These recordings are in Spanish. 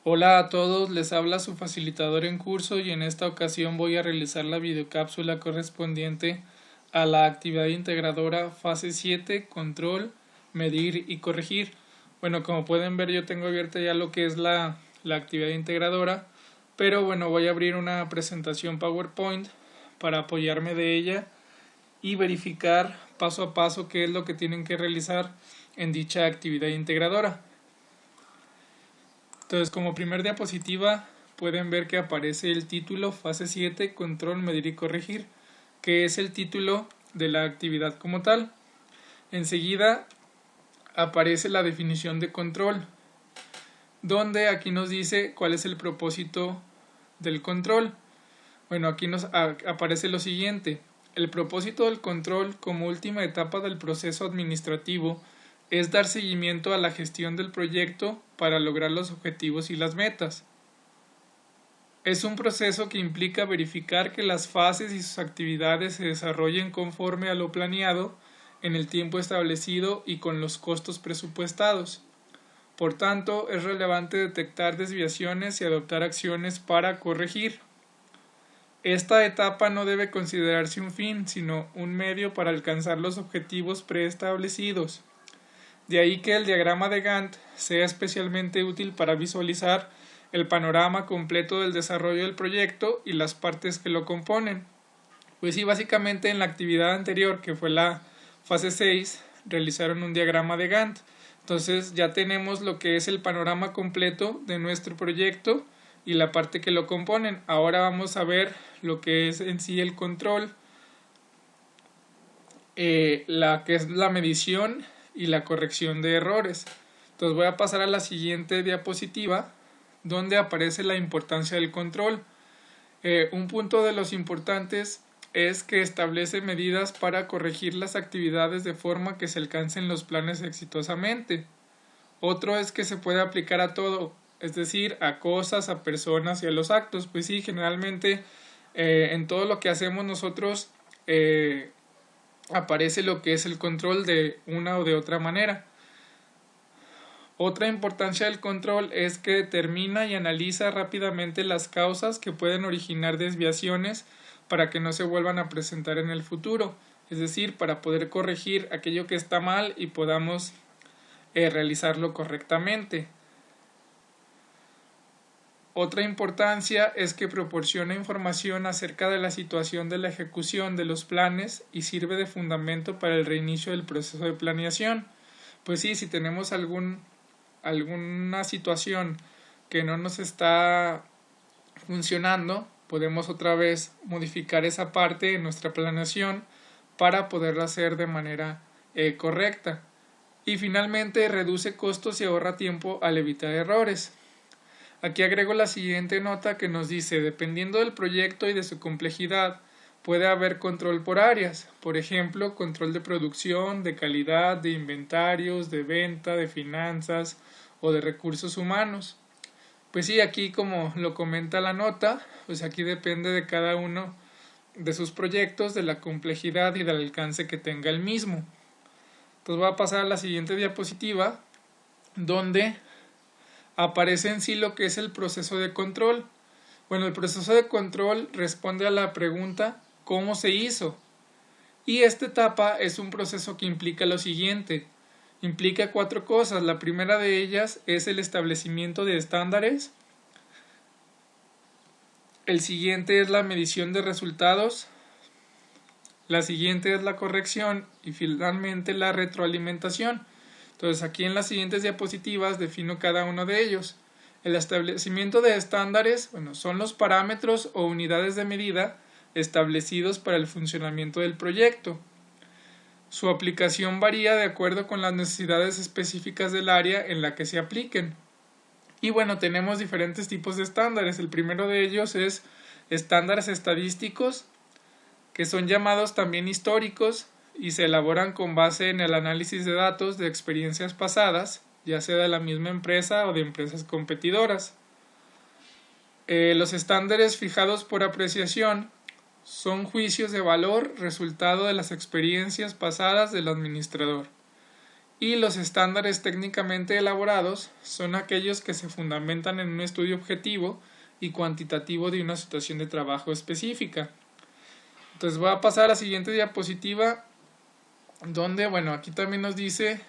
Hola a todos, les habla su facilitador en curso y en esta ocasión voy a realizar la videocápsula correspondiente a la actividad integradora fase 7, control, medir y corregir. Bueno, como pueden ver yo tengo abierta ya lo que es la actividad integradora, pero bueno, voy a abrir una presentación PowerPoint para apoyarme de ella y verificar paso a paso qué es lo que tienen que realizar en dicha actividad integradora. Entonces, como primer diapositiva pueden ver que aparece el título fase 7, control, medir y corregir, que es el título de la actividad como tal. Enseguida aparece la definición de control, donde aquí nos dice cuál es el propósito del control. Bueno, aquí nos aparece lo siguiente: el propósito del control como última etapa del proceso administrativo es dar seguimiento a la gestión del proyecto para lograr los objetivos y las metas. Es un proceso que implica verificar que las fases y sus actividades se desarrollen conforme a lo planeado, en el tiempo establecido y con los costos presupuestados. Por tanto, es relevante detectar desviaciones y adoptar acciones para corregir. Esta etapa no debe considerarse un fin, sino un medio para alcanzar los objetivos preestablecidos. De ahí que el diagrama de Gantt sea especialmente útil para visualizar el panorama completo del desarrollo del proyecto y las partes que lo componen. Pues sí, básicamente en la actividad anterior, que fue la fase 6, realizaron un diagrama de Gantt. Entonces ya tenemos lo que es el panorama completo de nuestro proyecto y la parte que lo componen. Ahora vamos a ver lo que es en sí el control, la que es la medición y la corrección de errores. Entonces voy a pasar a la siguiente diapositiva, donde aparece la importancia del control. Un punto de los importantes es que establece medidas para corregir las actividades de forma que se alcancen los planes exitosamente. Otro es que se puede aplicar a todo, es decir, a cosas, a personas y a los actos. Pues sí, generalmente en todo lo que hacemos nosotros aparece lo que es el control de una o de otra manera. Otra importancia del control es que determina y analiza rápidamente las causas que pueden originar desviaciones para que no se vuelvan a presentar en el futuro, es decir, para poder corregir aquello que está mal y podamos realizarlo correctamente. Otra importancia es que proporciona información acerca de la situación de la ejecución de los planes y sirve de fundamento para el reinicio del proceso de planeación. Pues sí, si tenemos alguna situación que no nos está funcionando, podemos otra vez modificar esa parte en nuestra planeación para poderla hacer de manera correcta. Y finalmente reduce costos y ahorra tiempo al evitar errores. Aquí agrego la siguiente nota que nos dice: dependiendo del proyecto y de su complejidad, puede haber control por áreas, por ejemplo, control de producción, de calidad, de inventarios, de venta, de finanzas o de recursos humanos. Pues sí, aquí como lo comenta la nota, pues aquí depende de cada uno de sus proyectos, de la complejidad y del alcance que tenga el mismo. Entonces voy a pasar a la siguiente diapositiva, donde aparece en sí lo que es el proceso de control. Bueno, el proceso de control responde a la pregunta ¿cómo se hizo? Y esta etapa es un proceso que implica lo siguiente: implica 4 cosas. La primera de ellas es el establecimiento de estándares. El siguiente es la medición de resultados. La siguiente es la corrección y finalmente la retroalimentación. Entonces aquí en las siguientes diapositivas defino cada uno de ellos. El establecimiento de estándares, son los parámetros o unidades de medida establecidos para el funcionamiento del proyecto. Su aplicación varía de acuerdo con las necesidades específicas del área en la que se apliquen. Y tenemos diferentes tipos de estándares. El primero de ellos es estándares estadísticos, que son llamados también históricos y se elaboran con base en el análisis de datos de experiencias pasadas, ya sea de la misma empresa o de empresas competidoras. Los estándares fijados por apreciación son juicios de valor resultado de las experiencias pasadas del administrador. Y los estándares técnicamente elaborados son aquellos que se fundamentan en un estudio objetivo y cuantitativo de una situación de trabajo específica. Entonces voy a pasar a la siguiente diapositiva, donde, bueno, aquí también nos dice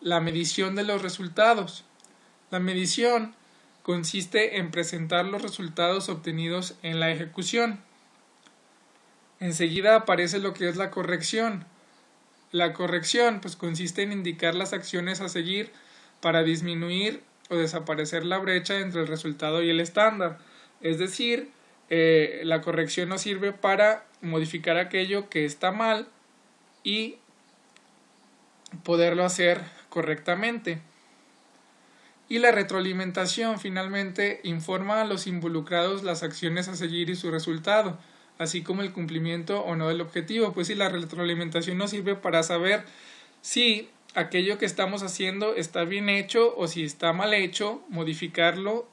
la medición de los resultados. La medición consiste en presentar los resultados obtenidos en la ejecución. Enseguida aparece lo que es la corrección. La corrección pues consiste en indicar las acciones a seguir para disminuir o desaparecer la brecha entre el resultado y el estándar. Es decir, la corrección nos sirve para modificar aquello que está mal y poderlo hacer correctamente. Y la retroalimentación finalmente informa a los involucrados las acciones a seguir y su resultado, así como el cumplimiento o no del objetivo. Pues sí, la retroalimentación nos sirve para saber si aquello que estamos haciendo está bien hecho o si está mal hecho, modificarlo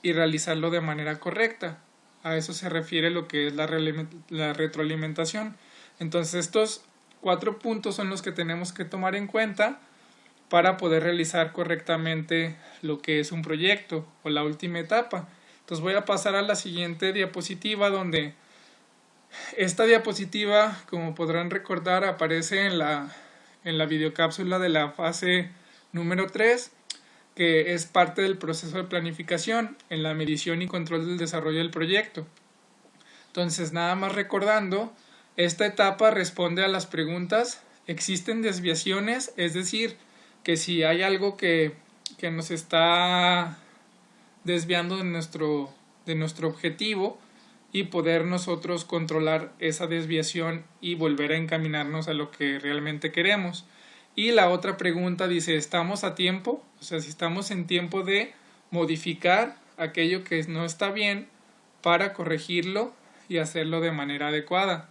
y realizarlo de manera correcta. A eso se refiere lo que es la retroalimentación. Entonces estos 4 puntos son los que tenemos que tomar en cuenta para poder realizar correctamente lo que es un proyecto o la última etapa. Entonces voy a pasar a la siguiente diapositiva, donde esta diapositiva, como podrán recordar, aparece en la videocápsula de la fase número 3, que es parte del proceso de planificación en la medición y control del desarrollo del proyecto. Entonces, nada más recordando, esta etapa responde a las preguntas: ¿existen desviaciones? Es decir, que si hay algo que nos está desviando de nuestro objetivo, y poder nosotros controlar esa desviación y volver a encaminarnos a lo que realmente queremos. Y la otra pregunta dice: ¿estamos a tiempo? O sea, si estamos en tiempo de modificar aquello que no está bien para corregirlo y hacerlo de manera adecuada.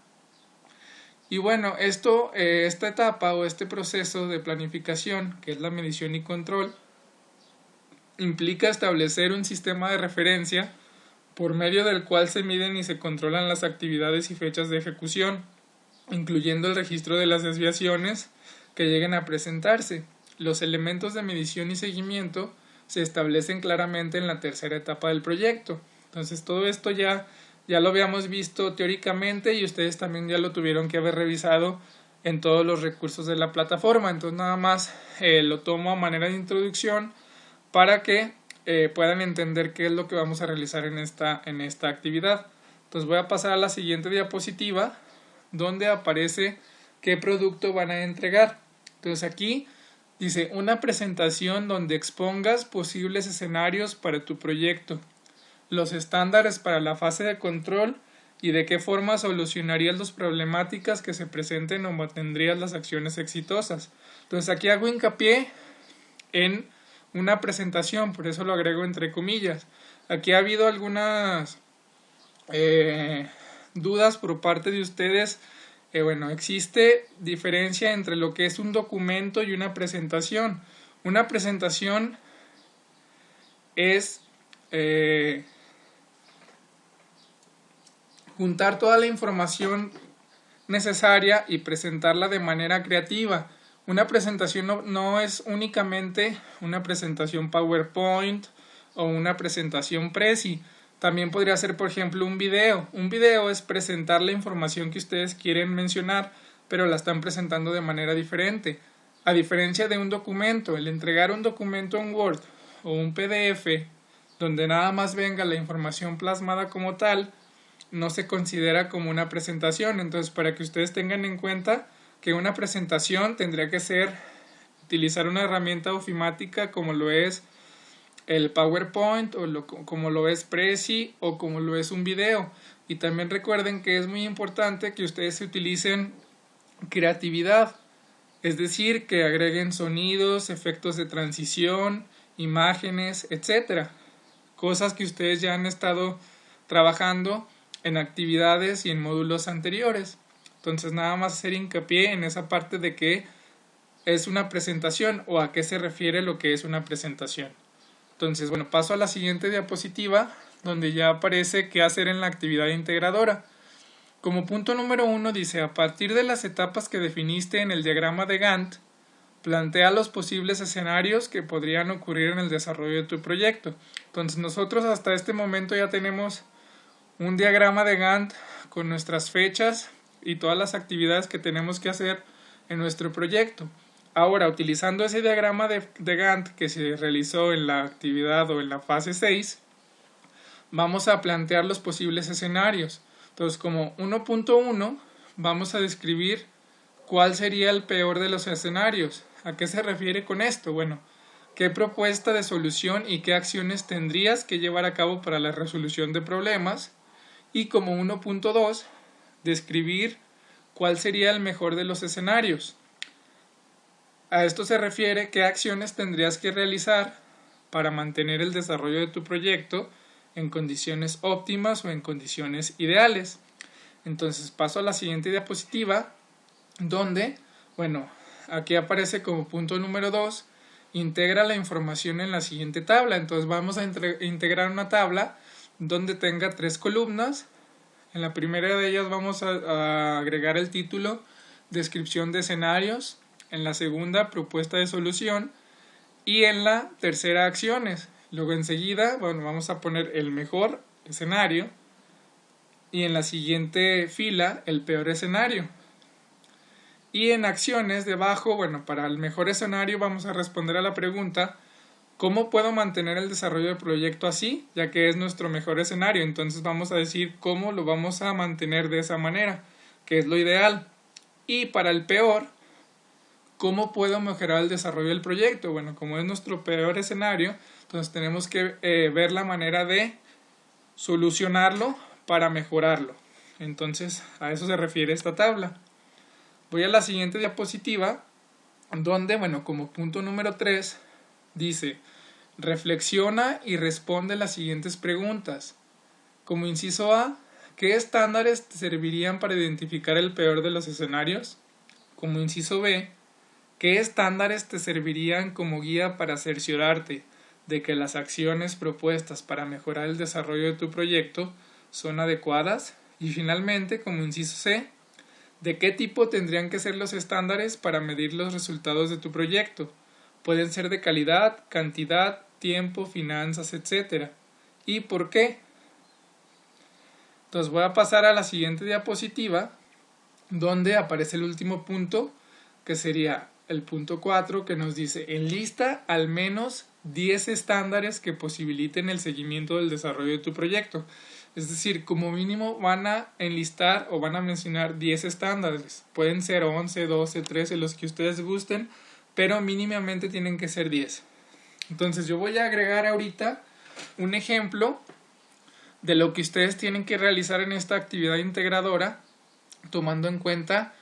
Y bueno, esta etapa o este proceso de planificación, que es la medición y control, implica establecer un sistema de referencia por medio del cual se miden y se controlan las actividades y fechas de ejecución, incluyendo el registro de las desviaciones que lleguen a presentarse. Los elementos de medición y seguimiento se establecen claramente en la tercera etapa del proyecto. Entonces todo esto ya lo habíamos visto teóricamente y ustedes también ya lo tuvieron que haber revisado en todos los recursos de la plataforma. Entonces nada más lo tomo a manera de introducción para que puedan entender qué es lo que vamos a realizar en esta actividad. Entonces voy a pasar a la siguiente diapositiva, donde aparece qué producto van a entregar. Entonces aquí dice: una presentación donde expongas posibles escenarios para tu proyecto, los estándares para la fase de control y de qué forma solucionarías las problemáticas que se presenten o mantendrías las acciones exitosas. Entonces aquí hago hincapié en una presentación, por eso lo agrego entre comillas. Aquí ha habido algunas dudas por parte de ustedes. Bueno, existe diferencia entre lo que es un documento y una presentación. Una presentación es juntar toda la información necesaria y presentarla de manera creativa. Una presentación no es únicamente una presentación PowerPoint o una presentación Prezi. También podría ser, por ejemplo, un video. Un video es presentar la información que ustedes quieren mencionar, pero la están presentando de manera diferente. A diferencia de un documento, el entregar un documento en Word o un PDF, donde nada más venga la información plasmada como tal, no se considera como una presentación. Entonces, para que ustedes tengan en cuenta que una presentación tendría que utilizar una herramienta ofimática como lo es el PowerPoint o como lo es Prezi o como lo es un video. Y también recuerden que es muy importante que ustedes utilicen creatividad, es decir, que agreguen sonidos, efectos de transición, imágenes, etcétera. Cosas que ustedes ya han estado trabajando en actividades y en módulos anteriores. Entonces nada más hacer hincapié en esa parte de qué es una presentación o a qué se refiere lo que es una presentación. Entonces, bueno, paso a la siguiente diapositiva, donde ya aparece qué hacer en la actividad integradora. Como punto número 1 dice, a partir de las etapas que definiste en el diagrama de Gantt, plantea los posibles escenarios que podrían ocurrir en el desarrollo de tu proyecto. Entonces nosotros hasta este momento ya tenemos un diagrama de Gantt con nuestras fechas y todas las actividades que tenemos que hacer en nuestro proyecto. Ahora, utilizando ese diagrama de Gantt que se realizó en la actividad o en la fase 6, vamos a plantear los posibles escenarios. Entonces, como 1.1, vamos a describir cuál sería el peor de los escenarios. ¿A qué se refiere con esto? Bueno, ¿qué propuesta de solución y qué acciones tendrías que llevar a cabo para la resolución de problemas? Y como 1.2, describir cuál sería el mejor de los escenarios. A esto se refiere qué acciones tendrías que realizar para mantener el desarrollo de tu proyecto en condiciones óptimas o en condiciones ideales. Entonces paso a la siguiente diapositiva, donde, bueno, aquí aparece como punto número 2, integra la información en la siguiente tabla. Entonces vamos a integrar una tabla donde tenga 3 columnas. En la primera de ellas vamos a agregar el título, descripción de escenarios. En la segunda, propuesta de solución. Y en la tercera, acciones. Luego enseguida, bueno, vamos a poner el mejor escenario. Y en la siguiente fila, el peor escenario. Y en acciones debajo, bueno, para el mejor escenario vamos a responder a la pregunta, ¿cómo puedo mantener el desarrollo del proyecto así? Ya que es nuestro mejor escenario. Entonces vamos a decir cómo lo vamos a mantener de esa manera, que es lo ideal. Y para el peor, ¿cómo puedo mejorar el desarrollo del proyecto? Bueno, como es nuestro peor escenario, entonces tenemos que ver la manera de solucionarlo para mejorarlo. Entonces, a eso se refiere esta tabla. Voy a la siguiente diapositiva, donde, bueno, como punto número 3, dice, reflexiona y responde las siguientes preguntas. Como inciso A, ¿qué estándares te servirían para identificar el peor de los escenarios? Como inciso B, ¿qué estándares te servirían como guía para cerciorarte de que las acciones propuestas para mejorar el desarrollo de tu proyecto son adecuadas? Y finalmente, como inciso C, ¿de qué tipo tendrían que ser los estándares para medir los resultados de tu proyecto? Pueden ser de calidad, cantidad, tiempo, finanzas, etc. ¿Y por qué? Entonces voy a pasar a la siguiente diapositiva, donde aparece el último punto, que sería el punto 4, que nos dice, enlista al menos 10 estándares que posibiliten el seguimiento del desarrollo de tu proyecto. Es decir, como mínimo van a enlistar o van a mencionar 10 estándares. Pueden ser 11, 12, 13, los que ustedes gusten, pero mínimamente tienen que ser 10. Entonces yo voy a agregar ahorita un ejemplo de lo que ustedes tienen que realizar en esta actividad integradora, tomando en cuenta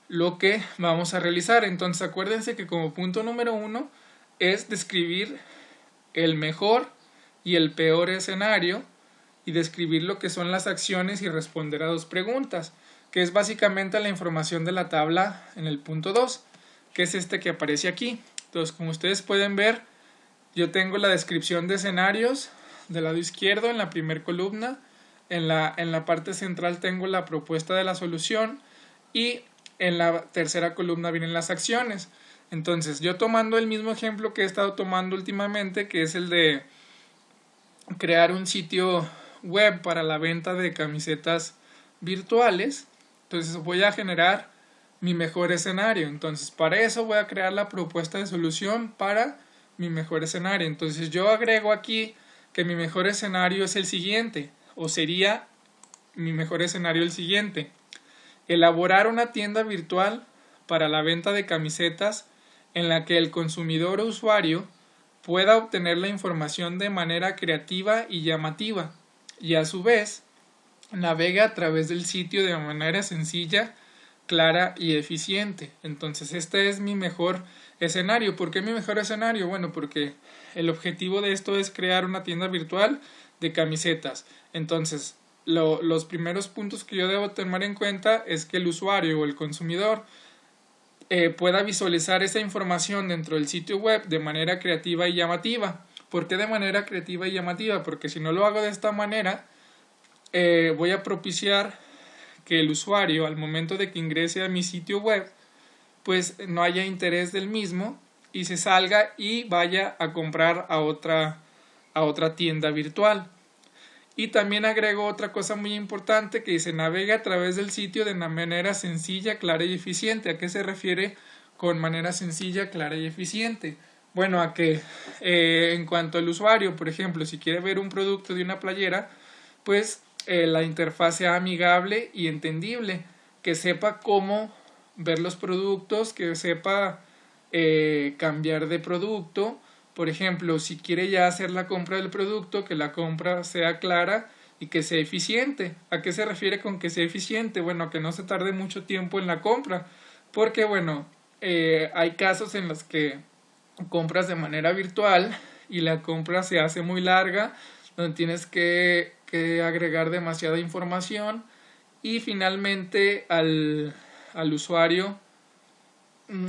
lo que vamos a realizar. Entonces acuérdense que como punto número 1 es describir el mejor y el peor escenario y describir lo que son las acciones y responder a 2 preguntas, que es básicamente la información de la tabla en el punto 2, que es este que aparece aquí. Entonces, como ustedes pueden ver, yo tengo la descripción de escenarios del lado izquierdo en la primera columna, en la parte central tengo la propuesta de la solución y en la tercera columna vienen las acciones. Entonces, yo tomando el mismo ejemplo que he estado tomando últimamente, que es el de crear un sitio web para la venta de camisetas virtuales, entonces voy a generar mi mejor escenario. Entonces, para eso voy a crear la propuesta de solución para mi mejor escenario. Entonces, yo agrego aquí que mi mejor escenario es el siguiente, o sería mi mejor escenario el siguiente: elaborar una tienda virtual para la venta de camisetas en la que el consumidor o usuario pueda obtener la información de manera creativa y llamativa, y a su vez navegue a través del sitio de manera sencilla, clara y eficiente. Entonces este es mi mejor escenario. ¿Por qué mi mejor escenario? Bueno, porque el objetivo de esto es crear una tienda virtual de camisetas. Entonces los primeros puntos que yo debo tomar en cuenta es que el usuario o el consumidor pueda visualizar esa información dentro del sitio web de manera creativa y llamativa. ¿Por qué de manera creativa y llamativa? Porque si no lo hago de esta manera, voy a propiciar que el usuario al momento de que ingrese a mi sitio web pues no haya interés del mismo y se salga y vaya a comprar a otra tienda virtual. Y también agrego otra cosa muy importante que dice navegue a través del sitio de una manera sencilla, clara y eficiente. ¿A qué se refiere con manera sencilla, clara y eficiente? Bueno, a que en cuanto al usuario, por ejemplo, si quiere ver un producto de una playera, pues la interfaz sea amigable y entendible, que sepa cómo ver los productos, que sepa cambiar de producto. Por ejemplo, si quiere ya hacer la compra del producto, que la compra sea clara y que sea eficiente. ¿A qué se refiere con que sea eficiente? Bueno, que no se tarde mucho tiempo en la compra, porque bueno, hay casos en los que compras de manera virtual y la compra se hace muy larga, donde tienes que agregar demasiada información y finalmente al usuario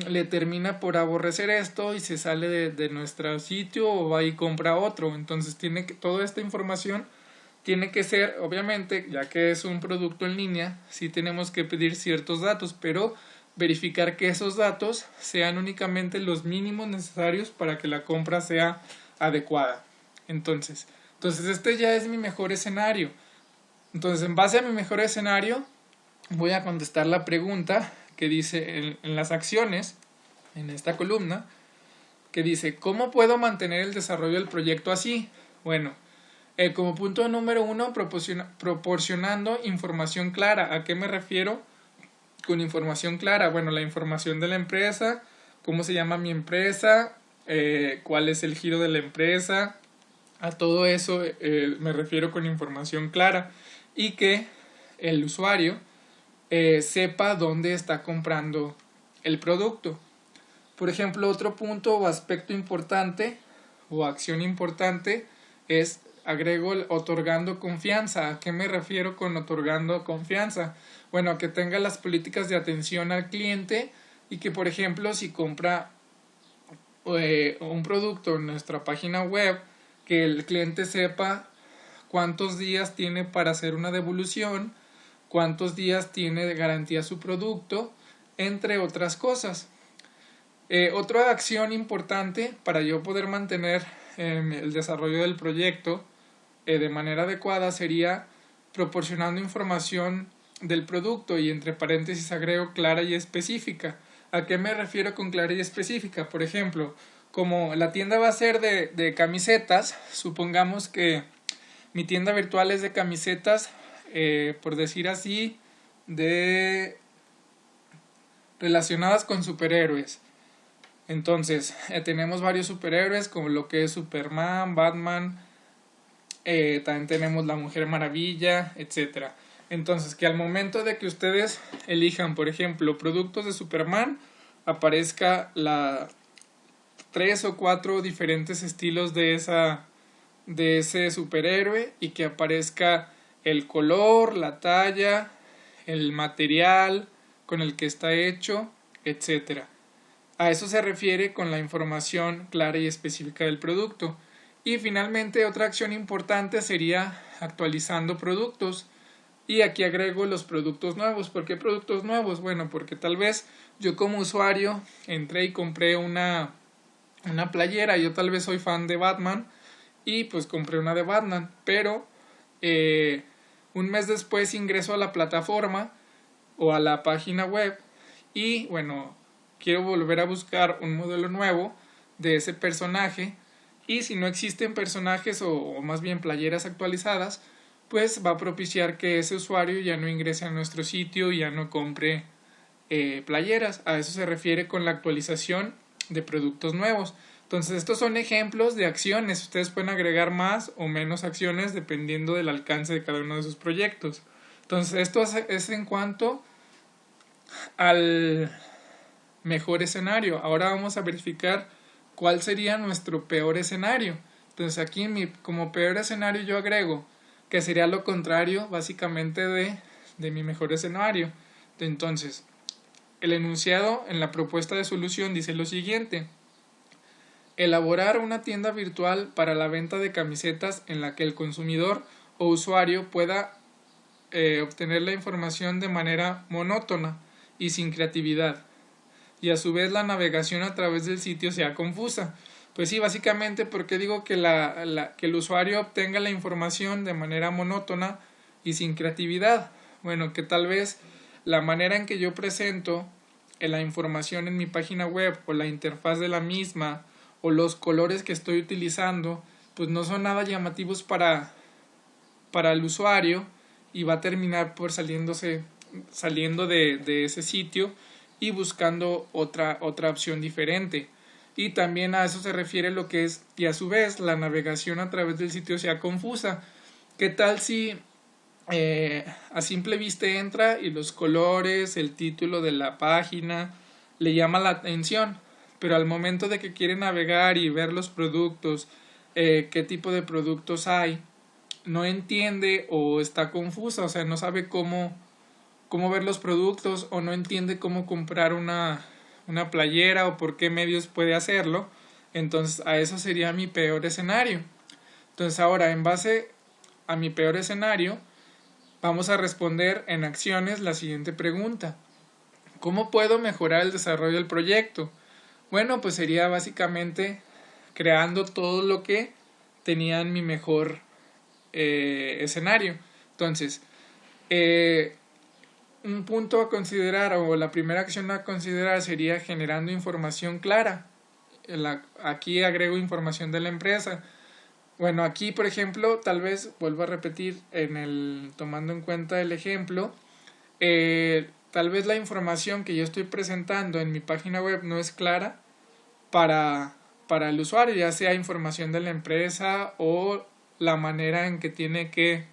le termina por aborrecer esto y se sale de nuestro sitio o va y compra otro. Entonces toda esta información tiene que ser, obviamente, ya que es un producto en línea, sí tenemos que pedir ciertos datos, pero verificar que esos datos sean únicamente los mínimos necesarios para que la compra sea adecuada. Entonces este ya es mi mejor escenario. Entonces, en base a mi mejor escenario, voy a contestar la pregunta que dice en las acciones, en esta columna, que dice, ¿cómo puedo mantener el desarrollo del proyecto así? Bueno, como punto número 1, proporcionando información clara. ¿A qué me refiero con información clara? Bueno, la información de la empresa, cómo se llama mi empresa, cuál es el giro de la empresa, a todo eso me refiero con información clara y que el usuario sepa dónde está comprando el producto. Por ejemplo, otro punto o aspecto importante o acción importante es, agrego, otorgando confianza. ¿A qué me refiero con otorgando confianza? Bueno, a que tenga las políticas de atención al cliente y que, por ejemplo, si compra un producto en nuestra página web, que el cliente sepa cuántos días tiene para hacer una devolución, cuántos días tiene de garantía su producto, entre otras cosas. Otra acción importante para yo poder mantener el desarrollo del proyecto de manera adecuada sería proporcionando información del producto y entre paréntesis agrego clara y específica. ¿A qué me refiero con clara y específica? Por ejemplo, como la tienda va a ser de camisetas, supongamos que mi tienda virtual es de camisetas, por decir así, relacionadas con superhéroes. Entonces, tenemos varios superhéroes como lo que es Superman, Batman, también tenemos la Mujer Maravilla, etc. Entonces, que al momento de que ustedes elijan, por ejemplo, productos de Superman, aparezca 3 o 4 diferentes estilos de ese superhéroe y que aparezca el color, la talla, el material con el que está hecho, etc. A eso se refiere con la información clara y específica del producto. Y finalmente otra acción importante sería actualizando productos. Y aquí agrego los productos nuevos. ¿Por qué productos nuevos? Bueno, porque tal vez yo como usuario entré y compré una playera. Yo tal vez soy fan de Batman y pues compré una de Batman. Pero un mes después ingreso a la plataforma o a la página web y bueno, quiero volver a buscar un modelo nuevo de ese personaje. Y si no existen personajes o más bien playeras actualizadas, pues va a propiciar que ese usuario ya no ingrese a nuestro sitio y ya no compre playeras. A eso se refiere con la actualización de productos nuevos. Entonces estos son ejemplos de acciones. Ustedes pueden agregar más o menos acciones dependiendo del alcance de cada uno de sus proyectos. Entonces esto es en cuanto al mejor escenario. Ahora vamos a verificar cuál sería nuestro peor escenario. Entonces aquí como peor escenario yo agrego que sería lo contrario básicamente de mi mejor escenario. Entonces el enunciado en la propuesta de solución dice lo siguiente: elaborar una tienda virtual para la venta de camisetas en la que el consumidor o usuario pueda obtener la información de manera monótona y sin creatividad, y a su vez la navegación a través del sitio sea confusa. Pues sí, básicamente porque digo que, que el usuario obtenga la información de manera monótona y sin creatividad. Bueno, que tal vez la manera en que yo presento la información en mi página web, o la interfaz de la misma, o los colores que estoy utilizando, pues no son nada llamativos para el usuario, y va a terminar por saliendo de ese sitio y buscando otra opción diferente. Y también a eso se refiere lo que es, y a su vez la navegación a través del sitio sea confusa. ¿Qué tal si a simple vista entra y los colores, el título de la página le llama la atención, pero al momento de que quiere navegar y ver los productos, qué tipo de productos hay, no entiende o está confusa, o sea, no sabe cómo ver los productos, o no entiende cómo comprar una playera o por qué medios puede hacerlo? Entonces a eso sería mi peor escenario. Entonces ahora, en base a mi peor escenario, vamos a responder en acciones la siguiente pregunta: ¿cómo puedo mejorar el desarrollo del proyecto? Bueno, pues sería básicamente creando todo lo que tenía en mi mejor escenario. Entonces, un punto a considerar, o la primera acción a considerar, sería generando información clara. Aquí agrego información de la empresa. Bueno, aquí por ejemplo, tal vez vuelvo a repetir, tomando en cuenta el ejemplo, tal vez la información que yo estoy presentando en mi página web no es clara para el usuario, ya sea información de la empresa o la manera en que tiene que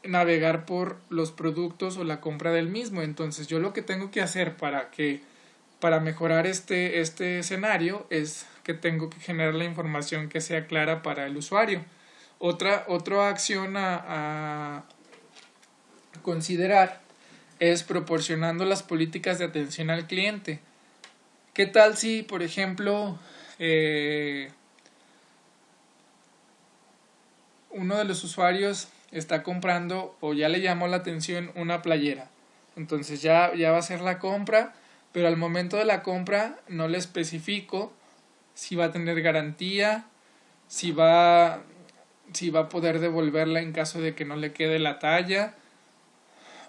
navegar por los productos o la compra del mismo. Entonces yo lo que tengo que hacer para mejorar este escenario es que tengo que generar la información que sea clara para el usuario. Otra acción a considerar es proporcionando las políticas de atención al cliente. ¿Qué tal si, por ejemplo, uno de los usuarios está comprando, o ya le llamó la atención, una playera? Entonces ya va a hacer la compra, pero al momento de la compra no le especifico si va a tener garantía, si va a poder devolverla en caso de que no le quede la talla,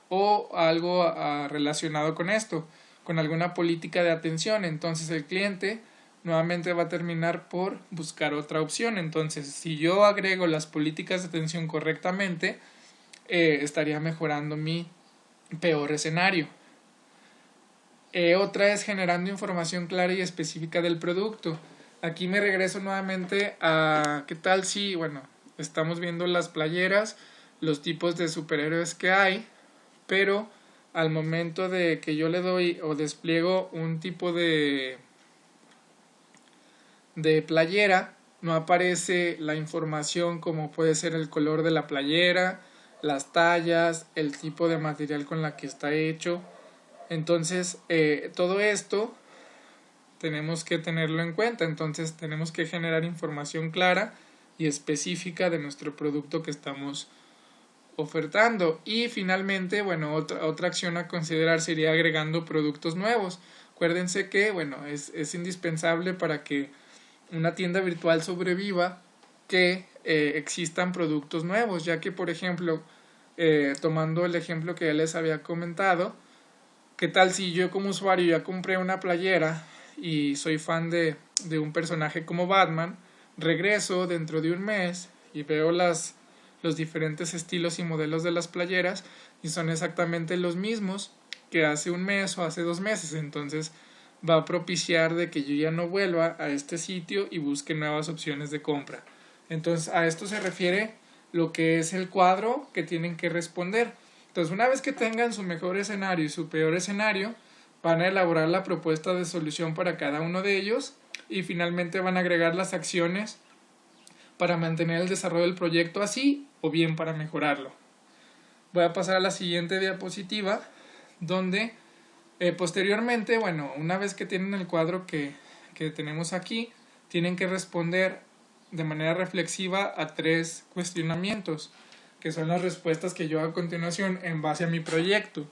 o algo relacionado con esto, con alguna política de atención. Entonces el cliente nuevamente va a terminar por buscar otra opción. Entonces, si yo agrego las políticas de atención correctamente, estaría mejorando mi peor escenario. Otra es generando información clara y específica del producto. Aquí me regreso nuevamente a qué tal si, bueno, estamos viendo las playeras, los tipos de superhéroes que hay, pero al momento de que yo le doy o despliego un tipo de playera, no aparece la información como puede ser el color de la playera, las tallas, el tipo de material con la que está hecho. Entonces, todo esto tenemos que tenerlo en cuenta. Entonces, tenemos que generar información clara y específica de nuestro producto que estamos ofertando. Y finalmente, bueno, otra acción a considerar sería agregando productos nuevos. Acuérdense que, bueno, es indispensable para que una tienda virtual sobreviva que existan productos nuevos, ya que, por ejemplo, tomando el ejemplo que ya les había comentado, ¿qué tal si yo como usuario ya compré una playera y soy fan de un personaje como Batman? Regreso dentro de un mes y veo los diferentes estilos y modelos de las playeras y son exactamente los mismos que hace un mes o hace 2 meses. Entonces va a propiciar de que yo ya no vuelva a este sitio y busque nuevas opciones de compra. Entonces a esto se refiere lo que es el cuadro que tienen que responder. Entonces, una vez que tengan su mejor escenario y su peor escenario, van a elaborar la propuesta de solución para cada uno de ellos, y finalmente van a agregar las acciones para mantener el desarrollo del proyecto así, o bien para mejorarlo. Voy a pasar a la siguiente diapositiva, donde posteriormente, bueno, una vez que tienen el cuadro que tenemos aquí, tienen que responder de manera reflexiva a 3 cuestionamientos, que son las respuestas que yo hago a continuación en base a mi proyecto.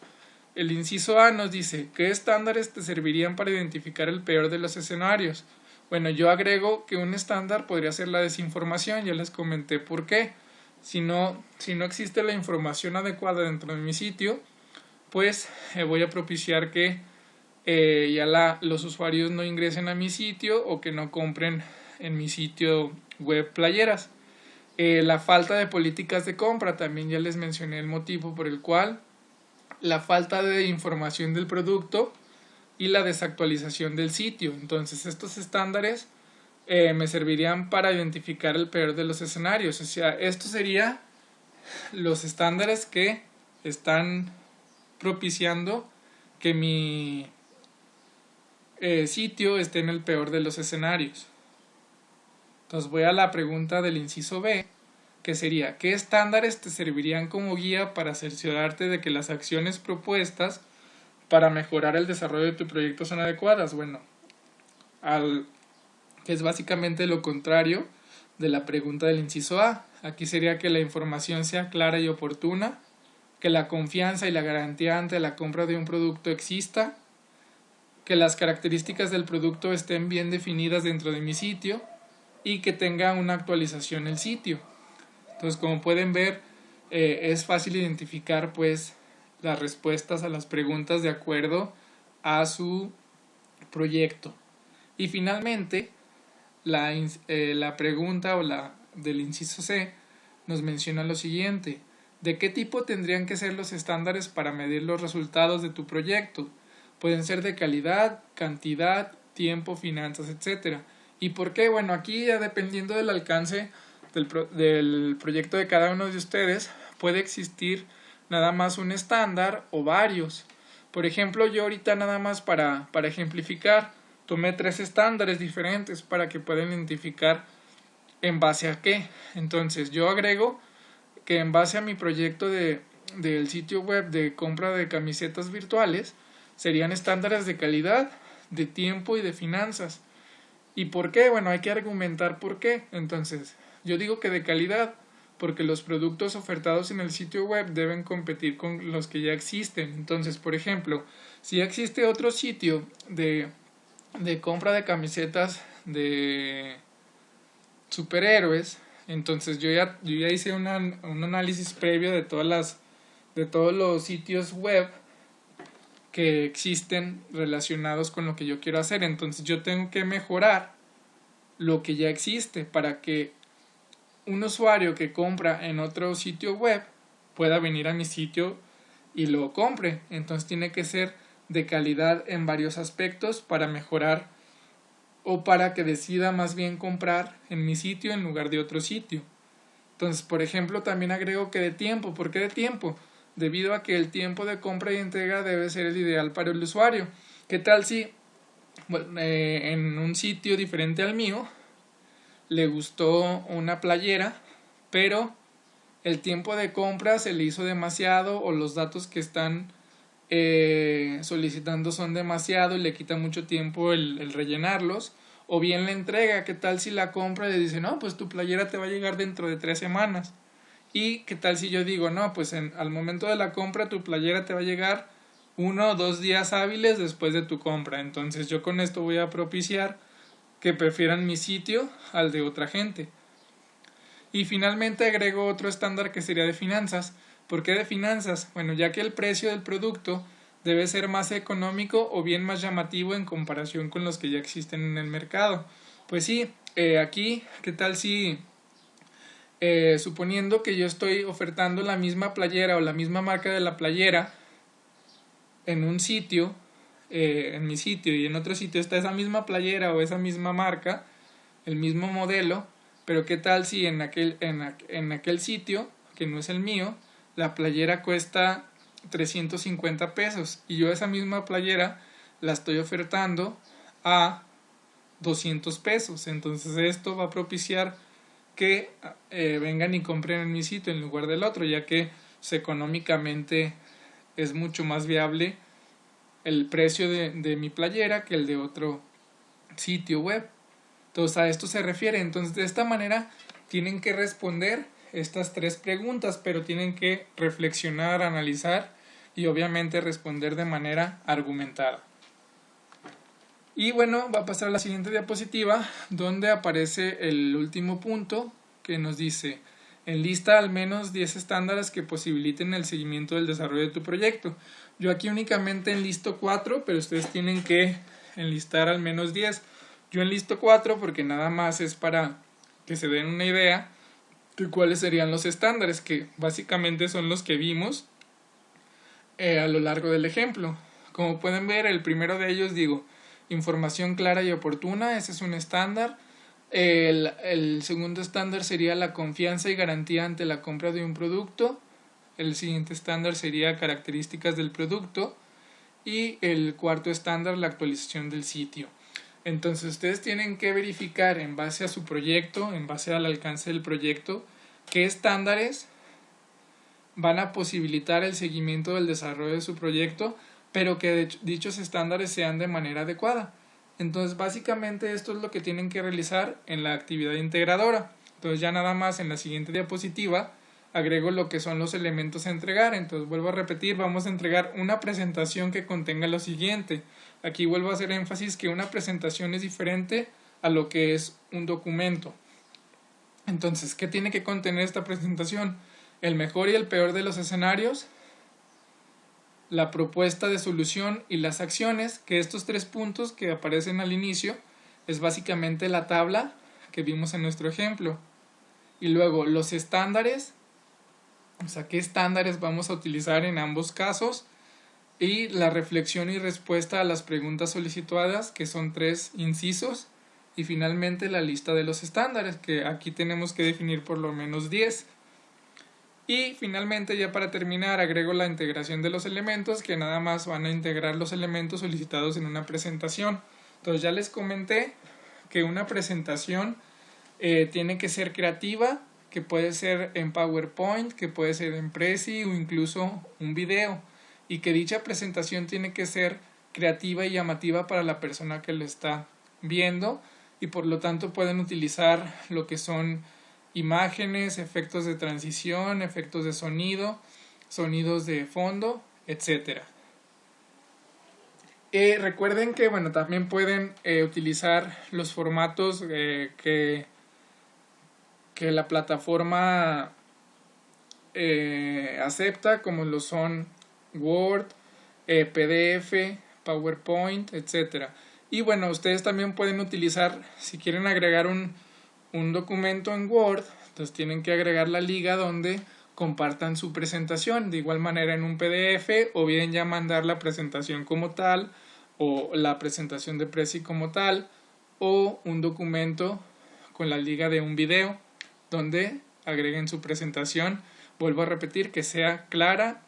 El inciso A nos dice, ¿qué estándares te servirían para identificar el peor de los escenarios? Bueno, yo agrego que un estándar podría ser la desinformación, ya les comenté por qué. Si no existe la información adecuada dentro de mi sitio, pues voy a propiciar que los usuarios no ingresen a mi sitio o que no compren en mi sitio web playeras. La falta de políticas de compra, también ya les mencioné el motivo por el cual. La falta de información del producto y la desactualización del sitio. Entonces estos estándares me servirían para identificar el peor de los escenarios. O sea, estos serían los estándares que están propiciando que mi sitio esté en el peor de los escenarios. Entonces voy a la pregunta del inciso B, que sería, ¿qué estándares te servirían como guía para cerciorarte de que las acciones propuestas para mejorar el desarrollo de tu proyecto son adecuadas? Bueno, que es básicamente lo contrario de la pregunta del inciso A. Aquí sería que la información sea clara y oportuna, que la confianza y la garantía ante la compra de un producto exista, que las características del producto estén bien definidas dentro de mi sitio y que tenga una actualización el sitio. Entonces, como pueden ver, es fácil identificar pues las respuestas a las preguntas de acuerdo a su proyecto. Y finalmente, la pregunta del inciso C nos menciona lo siguiente: ¿de qué tipo tendrían que ser los estándares para medir los resultados de tu proyecto? Pueden ser de calidad, cantidad, tiempo, finanzas, etc. ¿Y por qué? Bueno, aquí ya dependiendo del alcance del proyecto de cada uno de ustedes, puede existir nada más un estándar o varios. Por ejemplo, yo ahorita nada más para ejemplificar, tomé 3 estándares diferentes para que puedan identificar en base a qué. Entonces, yo agrego que en base a mi proyecto del sitio web de compra de camisetas virtuales, serían estándares de calidad, de tiempo y de finanzas. ¿Y por qué? Bueno, hay que argumentar por qué. Entonces, yo digo que de calidad, porque los productos ofertados en el sitio web deben competir con los que ya existen. Entonces, por ejemplo, si existe otro sitio de compra de camisetas de superhéroes, entonces yo ya hice un análisis previo de todos los sitios web que existen relacionados con lo que yo quiero hacer. Entonces yo tengo que mejorar lo que ya existe para que un usuario que compra en otro sitio web pueda venir a mi sitio y lo compre. Entonces tiene que ser de calidad en varios aspectos para mejorar o para que decida más bien comprar en mi sitio en lugar de otro sitio. Entonces, por ejemplo, también agrego que de tiempo. ¿Por qué de tiempo? Debido a que el tiempo de compra y entrega debe ser el ideal para el usuario. ¿Qué tal si en un sitio diferente al mío le gustó una playera, pero el tiempo de compra se le hizo demasiado o los datos que están solicitando son demasiado y le quita mucho tiempo el rellenarlos? O bien la entrega, ¿qué tal si la compra le dice, no, pues tu playera te va a llegar dentro de 3 semanas? Y qué tal si yo digo, no, pues al momento de la compra tu playera te va a llegar 1 o 2 días hábiles después de tu compra. Entonces yo con esto voy a propiciar que prefieran mi sitio al de otra gente. Y finalmente agrego otro estándar que sería de finanzas. ¿Por qué de finanzas? Bueno, ya que el precio del producto debe ser más económico o bien más llamativo en comparación con los que ya existen en el mercado. Pues sí, aquí, ¿qué tal si suponiendo que yo estoy ofertando la misma playera o la misma marca de la playera en un sitio, en mi sitio, y en otro sitio está esa misma playera o esa misma marca, el mismo modelo, pero qué tal si en aquel sitio, que no es el mío, la playera cuesta 350 pesos y yo esa misma playera la estoy ofertando a 200 pesos? Entonces esto va a propiciar que vengan y compren en mi sitio en lugar del otro, ya que económicamente es mucho más viable el precio de mi playera que el de otro sitio web. Entonces a esto se refiere. Entonces de esta manera tienen que responder estas 3 preguntas, pero tienen que reflexionar, analizar y obviamente responder de manera argumentada. Y bueno, va a pasar a la siguiente diapositiva, donde aparece el último punto que nos dice: enlista al menos 10 estándares que posibiliten el seguimiento del desarrollo de tu proyecto. Yo aquí únicamente enlisto 4, pero ustedes tienen que enlistar al menos 10. Yo enlisto 4 porque nada más es para que se den una idea de cuáles serían los estándares, que básicamente son los que vimos a lo largo del ejemplo. Como pueden ver, el primero de ellos, información clara y oportuna, ese es un estándar. El segundo estándar sería la confianza y garantía ante la compra de un producto. El siguiente estándar sería características del producto. Y el cuarto estándar, la actualización del sitio. Entonces ustedes tienen que verificar en base a su proyecto, en base al alcance del proyecto, qué estándares van a posibilitar el seguimiento del desarrollo de su proyecto, pero que dichos estándares sean de manera adecuada. Entonces básicamente esto es lo que tienen que realizar en la actividad integradora. Entonces ya nada más en la siguiente diapositiva agrego lo que son los elementos a entregar. Entonces vuelvo a repetir, vamos a entregar una presentación que contenga lo siguiente. Aquí vuelvo a hacer énfasis que una presentación es diferente a lo que es un documento. Entonces, ¿qué tiene que contener esta presentación? El mejor y el peor de los escenarios, la propuesta de solución y las acciones, que estos 3 puntos que aparecen al inicio es básicamente la tabla que vimos en nuestro ejemplo. Y luego los estándares, o sea, qué estándares vamos a utilizar en ambos casos, y la reflexión y respuesta a las preguntas solicitadas, que son 3 incisos, y finalmente la lista de los estándares, que aquí tenemos que definir por lo menos 10. Y finalmente, ya para terminar, agrego la integración de los elementos, que nada más van a integrar los elementos solicitados en una presentación. Entonces ya les comenté que una presentación tiene que ser creativa, que puede ser en PowerPoint, que puede ser en Prezi o incluso un video, y que dicha presentación tiene que ser creativa y llamativa para la persona que lo está viendo, y por lo tanto pueden utilizar lo que son imágenes, efectos de transición, efectos de sonido, sonidos de fondo, etc. Recuerden que también pueden utilizar los formatos que la plataforma acepta, como lo son Word, PDF, PowerPoint, etc. Y ustedes también pueden utilizar, si quieren agregar un documento en Word, entonces tienen que agregar la liga donde compartan su presentación, de igual manera en un PDF, o bien ya mandar la presentación como tal, o la presentación de Prezi como tal, o un documento con la liga de un video donde agreguen su presentación. Vuelvo a repetir, que sea clara,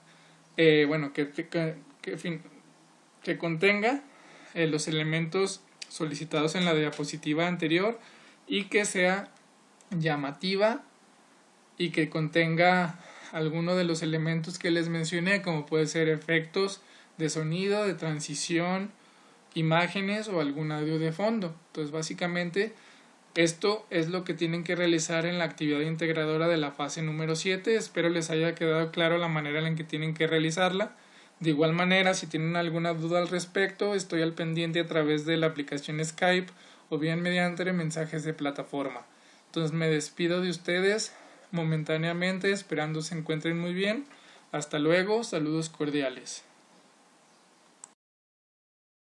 que contenga los elementos solicitados en la diapositiva anterior, y que sea llamativa y que contenga alguno de los elementos que les mencioné, como puede ser efectos de sonido, de transición, imágenes o algún audio de fondo. Entonces básicamente esto es lo que tienen que realizar en la actividad integradora de la fase número 7. Espero les haya quedado claro la manera en la que tienen que realizarla. De igual manera, si tienen alguna duda al respecto, estoy al pendiente a través de la aplicación Skype o bien mediante mensajes de plataforma. Entonces me despido de ustedes momentáneamente, esperando se encuentren muy bien. Hasta luego, saludos cordiales.